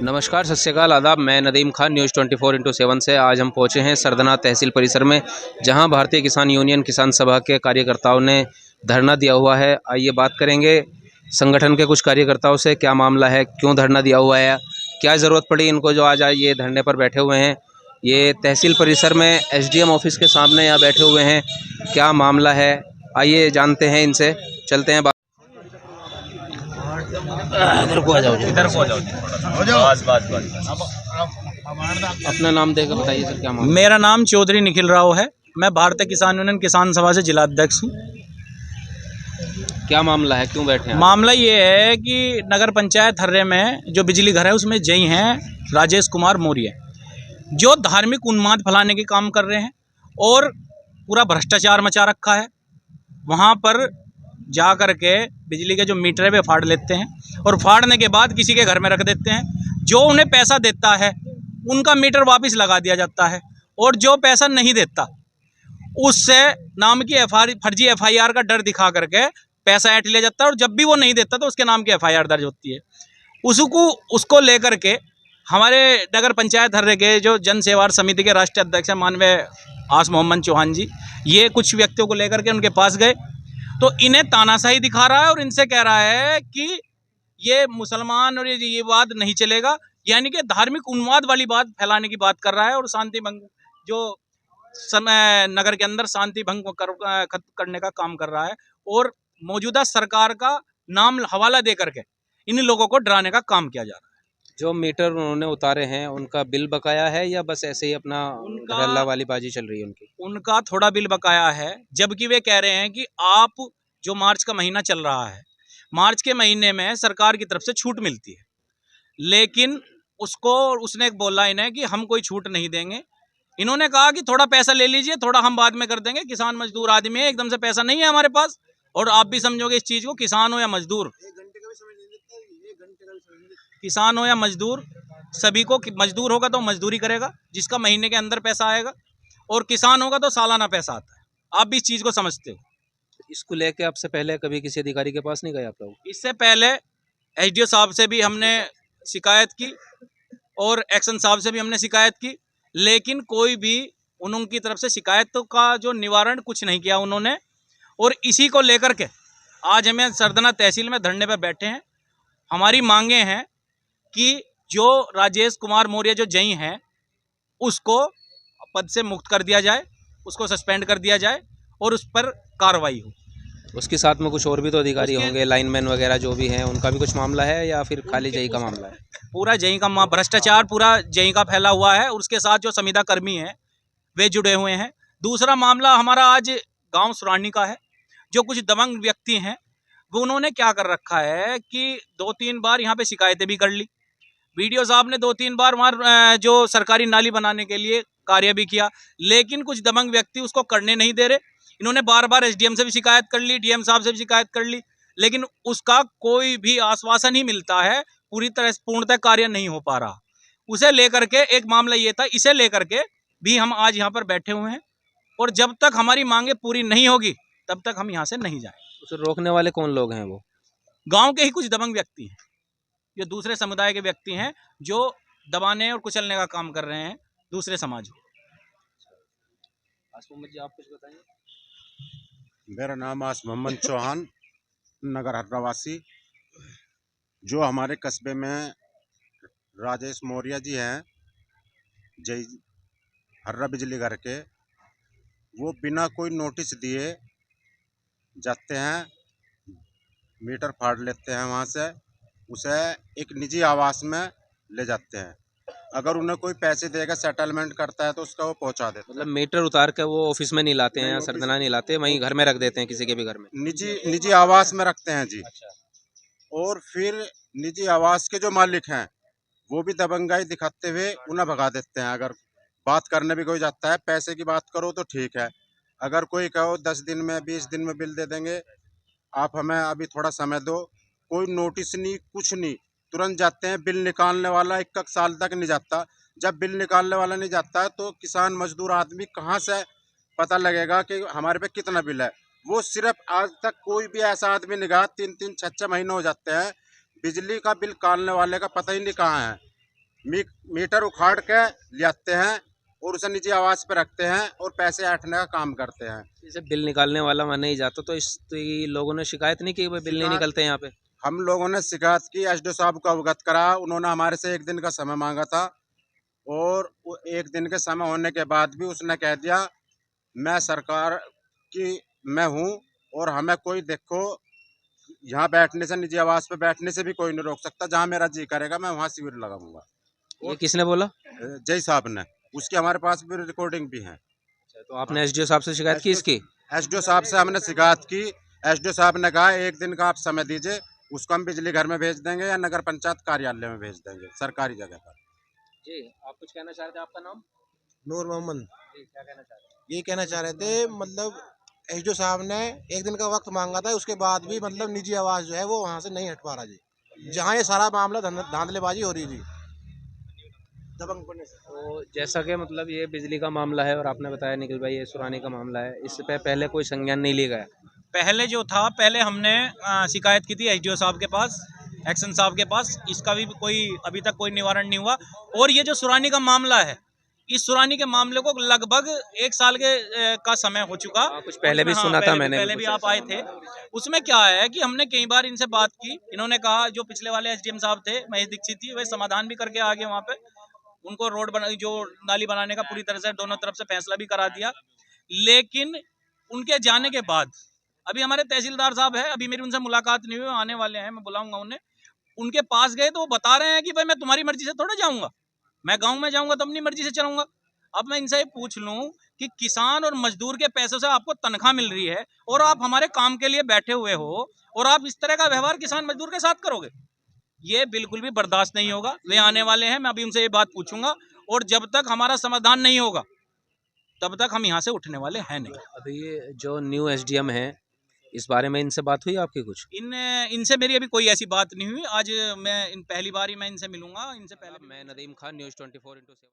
नमस्कार, सत श्री अकाल, आदाब। मैं नदीम खान, न्यूज़ 24x7 से आज हम पहुंचे हैं सरदना तहसील परिसर में, जहां भारतीय किसान यूनियन किसान सभा के कार्यकर्ताओं ने धरना दिया हुआ है। आइए बात करेंगे संगठन के कुछ कार्यकर्ताओं से, क्या मामला है, क्यों धरना दिया हुआ है, क्या ज़रूरत पड़ी इनको जो आज ये धरने पर बैठे हुए हैं। ये तहसील परिसर में एसडीएम ऑफिस के सामने यहाँ बैठे हुए हैं, क्या मामला है, आइए जानते हैं इनसे। चलते हैं, इधर को आ जाओ, इधर को आ जाओ, अपना नाम देकर बताइए सर, क्या मामला। मेरा नाम चौधरी निखिल राव है। मैं भारतीय किसान यूनियन किसान सभा से जिला अध्यक्ष हूँ। क्या मामला है, क्यों बैठे हैं? मामला ये है कि नगर पंचायत हर्रे में जो बिजली घर है उसमें जई हैं राजेश कुमार मौर्य, जो धार्मिक उन्माद फैलाने के काम कर रहे हैं और पूरा भ्रष्टाचार मचा रखा है। वहाँ पर जा कर के बिजली के जो मीटर है वे फाड़ लेते हैं और फाड़ने के बाद किसी के घर में रख देते हैं। जो उन्हें पैसा देता है उनका मीटर वापस लगा दिया जाता है, और जो पैसा नहीं देता उससे नाम की फर्जी एफआईआर का डर दिखा करके पैसा ऐंठ लिया जाता है, और जब भी वो नहीं देता तो उसके नाम की एफआईआर दर्ज होती है। उसको लेकर के हमारे नगर पंचायत हर्रे के जो जन सेवा समिति के राष्ट्रीय अध्यक्ष हैं माननीय आस मोहम्मद चौहान जी, ये कुछ व्यक्तियों को लेकर के उनके पास गए तो इन्हें तानाशाही दिखा रहा है और इनसे कह रहा है कि ये मुसलमान और ये बात नहीं चलेगा, यानी कि धार्मिक उन्माद वाली बात फैलाने की बात कर रहा है और शांति भंग जो समय नगर के अंदर शांति भंग करने का काम कर रहा है, और मौजूदा सरकार का नाम हवाला दे करके इन लोगों को डराने का काम किया जा रहा है। जो मीटर उन्होंने उतारे हैं उनका बिल बकाया है या बस ऐसे ही अपना धड़ल्ला वाली बाजी चल रही है उनकी? उनका थोड़ा बिल बकाया है, जबकि वे कह रहे हैं कि आप जो मार्च का महीना चल रहा है, मार्च के महीने में सरकार की तरफ से छूट मिलती है, लेकिन उसने बोला इन्हें कि हम कोई छूट नहीं देंगे। इन्होंने कहा कि थोड़ा पैसा ले लीजिए, थोड़ा हम बाद में कर देंगे, किसान मजदूर आदमी है, एकदम से पैसा नहीं है हमारे पास। और आप भी समझोगे इस चीज़ को, किसान हो या मजदूर, किसान हो या मजदूर, सभी को, मजदूर होगा तो मजदूरी करेगा जिसका महीने के अंदर पैसा आएगा, और किसान होगा तो सालाना पैसा आता है। आप भी इस चीज़ को समझते हो। इसको लेके आपसे पहले कभी किसी अधिकारी के पास नहीं गए आप लोग? इससे पहले एसडीओ साहब से भी हमने शिकायत की और एक्शन साहब से भी हमने शिकायत की, लेकिन कोई भी उनकी तरफ से शिकायत का जो निवारण कुछ नहीं किया उन्होंने। और इसी को लेकर के आज हमें सरदना तहसील में धरने पर बैठे हैं। हमारी मांगे हैं कि जो राजेश कुमार मौर्य जो जई हैं उसको पद से मुक्त कर दिया जाए, उसको सस्पेंड कर दिया जाए और उस पर कार्रवाई हो। उसके साथ में कुछ और भी तो अधिकारी होंगे, लाइनमैन वगैरह जो भी हैं, उनका भी कुछ मामला है या फिर खाली जई का मामला है? पूरा जई का भ्रष्टाचार पूरा जई का फैला हुआ है, और उसके साथ जो संविदा कर्मी हैं वे जुड़े हुए हैं। दूसरा मामला हमारा आज गांव सुरानी का है। जो कुछ दबंग व्यक्ति हैं वो उन्होंने क्या कर रखा है कि 2-3 बार यहाँ पे शिकायतें भी कर ली। वीडियो साहब ने 2-3 बार वहाँ जो सरकारी नाली बनाने के लिए कार्य भी किया, लेकिन कुछ दबंग व्यक्ति उसको करने नहीं दे रहे। इन्होंने बार बार एसडीएम से भी शिकायत कर ली, डीएम साहब से भी शिकायत कर ली, लेकिन उसका कोई भी आश्वासन ही मिलता है, पूरी तरह से पूर्णतः कार्य नहीं हो पा रहा। उसे लेकर के एक मामला ये था, इसे लेकर के भी हम आज यहाँ पर बैठे हुए हैं, और जब तक हमारी मांगे पूरी नहीं होगी तब तक हम यहाँ से नहीं जाएंगे। उसे रोकने वाले कौन लोग हैं? वो गाँव के ही कुछ दबंग व्यक्ति हैं, जो दूसरे समुदाय के व्यक्ति हैं, जो दबाने और कुचलने का काम कर रहे हैं दूसरे समाज को। मोहम्मद जी, आप कुछ बताइए। मेरा नाम आस मोहम्मद चौहान, नगर हर्रावासी। जो हमारे कस्बे में राजेश मौर्य जी हैं, जय हर्रा बिजली घर के, वो बिना कोई नोटिस दिए जाते हैं, मीटर फाड़ लेते हैं, वहाँ से उसे एक निजी आवास में ले जाते हैं। अगर उन्हें कोई पैसे देगा, सेटलमेंट करता है तो उसका वो पहुंचा देते हैं। मतलब मीटर उतार के वो ऑफिस में नहीं लाते हैं या सरदना नहीं लाते, वहीं घर में रख देते हैं, किसी के भी घर में निजी आवास में रखते हैं जी। अच्छा। और फिर निजी आवास के जो मालिक हैं वो भी दबंगाई दिखाते हुए उन्हें भगा देते हैं। अगर बात करने भी कोई जाता है, पैसे की बात करो तो ठीक है, अगर कोई कहो 10 दिन में 20 दिन में बिल दे देंगे, आप हमें अभी थोड़ा समय दो, कोई नोटिस नहीं, कुछ नहीं, तुरंत जाते हैं। बिल निकालने वाला 1 साल तक नहीं जाता। जब बिल निकालने वाला नहीं जाता तो किसान मजदूर आदमी कहाँ से पता लगेगा कि हमारे पे कितना बिल है? वो सिर्फ आज तक कोई भी ऐसा आदमी निकाला, 3-3 6-6 महीने हो जाते हैं, बिजली का बिल निकालने वाले का पता ही नहीं कहाँ है। मीटर उखाड़ के ले आते हैं और उसे निजी आवास पे रखते हैं और पैसे ऐंठने का काम करते हैं। जैसे बिल निकालने वाला वहाँ नहीं जाता तो ये लोगों ने शिकायत नहीं की भाई बिल नहीं शिकायत- निकलते यहाँ पे? हम लोगों ने शिकायत की, एसडीओ साहब को अवगत करा। उन्होंने हमारे से 1 दिन का समय मांगा था और वो 1 दिन के समय होने के बाद भी उसने कह दिया मैं सरकार की मैं हूँ और हमें कोई देखो यहाँ बैठने से, निजी आवास पे बैठने से भी कोई नहीं रोक सकता। जहाँ मेरा जी करेगा मैं वहाँ शिविर लगाऊंगा। ये किसने बोला? जय साहब ने, उसकी हमारे पास भी रिकॉर्डिंग भी है। तो आपने एसडीओ साहब से शिकायत की इसकी? एसडीओ साहब से हमने शिकायत की। एसडीओ साहब ने कहा 1 दिन का आप समय दीजिए, उसको हम बिजली घर में भेज देंगे या नगर पंचायत कार्यालय में भेज देंगे, सरकारी जगह पर। जी, आप कुछ कहना चाह रहे थे, आपका नाम? नूर मोहम्मद। जी, क्या कहना चाह रहे थे? ये कहना चाह रहे थे मतलब एसडीओ साहब ने 1 दिन का वक्त मांगा था, उसके बाद भी मतलब निजी आवास जो है वो वहाँ से नहीं हट पा रहा जी, जहाँ ये सारा मामला धांधलेबाजी हो रही थी दबंग पड़ने से। तो जैसा कि मतलब ये बिजली का मामला है और आपने बताया निखिल भाई ये सुरानी का मामला है, इससे पहले कोई संज्ञान नहीं लिया गया? पहले जो था, पहले हमने शिकायत की थी एसडीओ साहब के पास, एक्शन साहब के पास। इसका भी कोई अभी तक कोई निवारण नहीं हुआ। और ये जो सुरानी का मामला है, इस सुरानी के मामले को लगभग 1 साल का समय हो चुका। कुछ पहले भी हाँ, सुना था मैंने। पहले भी आप आए थे। उसमें क्या है कि हमने कई बार इनसे बात की। इन्होंने कहा, जो पिछले वाले एसडीएम साहब थे महेश दीक्षित जी, वे समाधान भी करके आ गए वहाँ पे। उनको रोड जो नाली बनाने का पूरी तरह से दोनों तरफ से फैसला भी करा दिया। लेकिन उनके जाने के बाद अभी हमारे तहसीलदार साहब है, अभी मेरी उनसे मुलाकात नहीं हुई, आने वाले हैं, मैं बुलाऊंगा उन्हें। उनके पास गए तो वो बता रहे हैं कि भाई मैं तुम्हारी मर्जी से थोड़ा जाऊंगा, मैं गांव में जाऊंगा तो अपनी मर्जी से चलाऊंगा। अब मैं इनसे पूछ लूं कि किसान और मजदूर के पैसों से आपको तनख्वाह मिल रही है और आप हमारे काम के लिए बैठे हुए हो और आप इस तरह का व्यवहार किसान मजदूर के साथ करोगे, ये बिल्कुल भी बर्दाश्त नहीं होगा। वे आने वाले हैं, मैं अभी उनसे ये बात पूछूंगा और जब तक हमारा समाधान नहीं होगा तब तक हम यहाँ से उठने वाले हैं नहीं। अभी ये जो न्यू एसडीएम है, इस बारे में इनसे बात हुई आपकी कुछ? इनसे मेरी अभी कोई ऐसी बात नहीं हुई। आज मैं पहली बार ही मैं इनसे मिलूंगा। इनसे पहले मैं नदीम खान, न्यूज़ 24x7।